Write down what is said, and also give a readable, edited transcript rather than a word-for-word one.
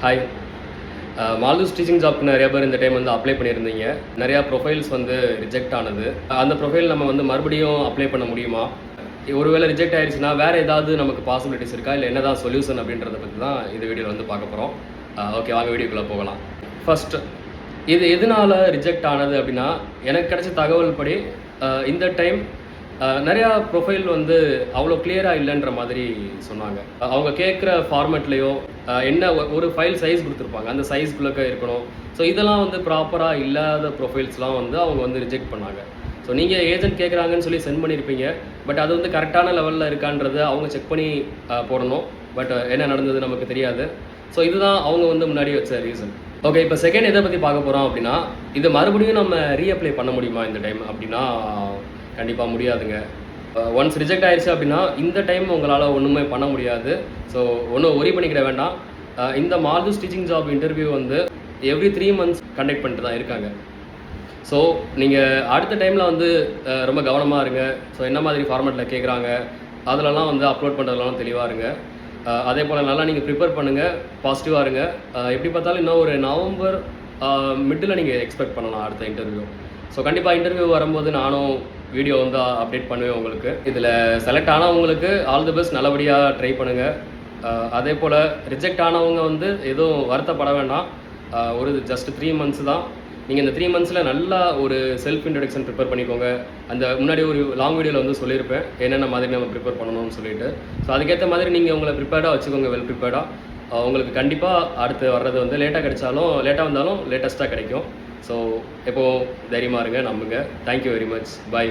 Hi. Maldives teaching ஜாப்க்கு நிறைய பேர் இந்த டைம் வந்து அப்ளை பண்ணியிருந்தீங்க. நிறையா ப்ரொஃபைல்ஸ் வந்து ரிஜெக்ட் ஆனது. அந்த ப்ரொஃபைல் நம்ம வந்து மறுபடியும் அப்ளை பண்ண முடியுமா? ஒருவேளை ரிஜெக்ட் ஆயிடுச்சுன்னா வேறு ஏதாவது நமக்கு பாசிபிலிட்டிஸ் இருக்கா? இல்லை என்னதான் சொல்யூஷன் அப்படின்றத பற்றி தான் இந்த வீடியோவில் வந்து பார்க்க போகிறோம். ஓகே, வாங்க வீடியோக்குள்ளே போகலாம். ஃபஸ்ட்டு, இது எதனால் ரிஜெக்ட் ஆனது அப்படின்னா, எனக்கு கிடைச்ச தகவல் படி இந்த டைம் நிறையா ப்ரொஃபைல் வந்து அவ்வளோ கிளியராக இல்லைன்ற மாதிரி சொன்னாங்க. அவங்க கேட்குற ஃபார்மேட்லேயோ என்ன ஒரு ஃபைல் சைஸ் கொடுத்துருப்பாங்க, அந்த சைஸ்க்குள்ளே இருக்கணும். ஸோ இதெல்லாம் வந்து ப்ராப்பராக இல்லாத ப்ரொஃபைல்ஸ்லாம் வந்து அவங்க வந்து ரிஜெக்ட் பண்ணாங்க. ஸோ நீங்கள் ஏஜென்ட் கேட்குறாங்கன்னு சொல்லி சென்ட் பண்ணியிருப்பீங்க, பட் அது வந்து கரெக்டான லெவலில் இருக்கான்றதை அவங்க செக் பண்ணி போடணும். பட் என்ன நடந்தது நமக்கு தெரியாது. ஸோ இதுதான் அவங்க வந்து முன்னாடி வச்ச ரீசன். ஓகே, இப்போ செகண்ட் எதை பற்றி பார்க்க போகிறோம் அப்படின்னா, இது மறுபடியும் நம்ம ரீஅப்ளை பண்ண முடியுமா இந்த டைம் அப்படின்னா கண்டிப்பாக முடியாதுங்க. ஒன்ஸ் ரிஜெக்ட் ஆயிடுச்சு அப்படின்னா இந்த டைம் உங்களால் ஒன்றுமே பண்ண முடியாது. ஸோ ஒன்றும் ஒரி பண்ணிக்கிட வேண்டாம். இந்த மால்தீவ்ஸ் டீச்சிங் ஜாப் இன்டர்வியூ வந்து எவ்ரி 3 months கண்டக்ட் பண்ணிட்டு தான் இருக்காங்க. ஸோ நீங்கள் அடுத்த டைமில் வந்து ரொம்ப கவனமாக இருங்க. ஸோ என்ன மாதிரி ஃபார்மேட்டில் கேட்குறாங்க அதிலலாம் வந்து அப்லோட் பண்ணுறதுலாம் தெளிவாக இருங்க. அதே போல் நல்லா நீங்கள் ப்ரிப்பேர் பண்ணுங்கள், பாசிட்டிவாக இருங்க. எப்படி பார்த்தாலும் இன்னும் ஒரு நவம்பர் மிட்டில் நீங்கள் எக்ஸ்பெக்ட் பண்ணலாம் அடுத்த இன்டர்வியூ. ஸோ கண்டிப்பாக இன்டர்வியூ வரும்போது நானும் வீடியோ வந்து அப்டேட் பண்ணுவேன் உங்களுக்கு. இதில் செலக்ட் ஆனவங்களுக்கு ஆல் தி பெஸ்ட், நல்லபடியாக ட்ரை பண்ணுங்கள். அதே போல் ரிஜெக்ட் ஆனவங்க வந்து எதுவும் வருத்தப்பட வேண்டாம். ஒரு ஜஸ்ட் 3 months தான். நீங்கள் இந்த 3 monthsல நல்லா ஒரு செல்ஃப் இன்ட்ரடக்ஷன் ப்ரிப்பேர் பண்ணிக்கோங்க. அந்த முன்னாடி ஒரு லாங் வீடியோவில் வந்து சொல்லியிருப்பேன் என்னென்ன மாதிரி நம்ம ப்ரிப்பேர் பண்ணணும்னு சொல்லிட்டு. ஸோ அதுக்கேற்ற மாதிரி நீங்கள் உங்களை ப்ரிப்பேர்டாக வச்சுக்கோங்க, வெல் ப்ரிப்பேர்டாக. உங்களுக்கு கண்டிப்பாக அடுத்து வர்றது வந்து லேட்டாக வந்தாலும் லேட்டஸ்ட்டாக கிடைக்கும். ஸோ எப்போது தைரியமாக இருங்க, நம்புங்க. Thank you very much. பாய்.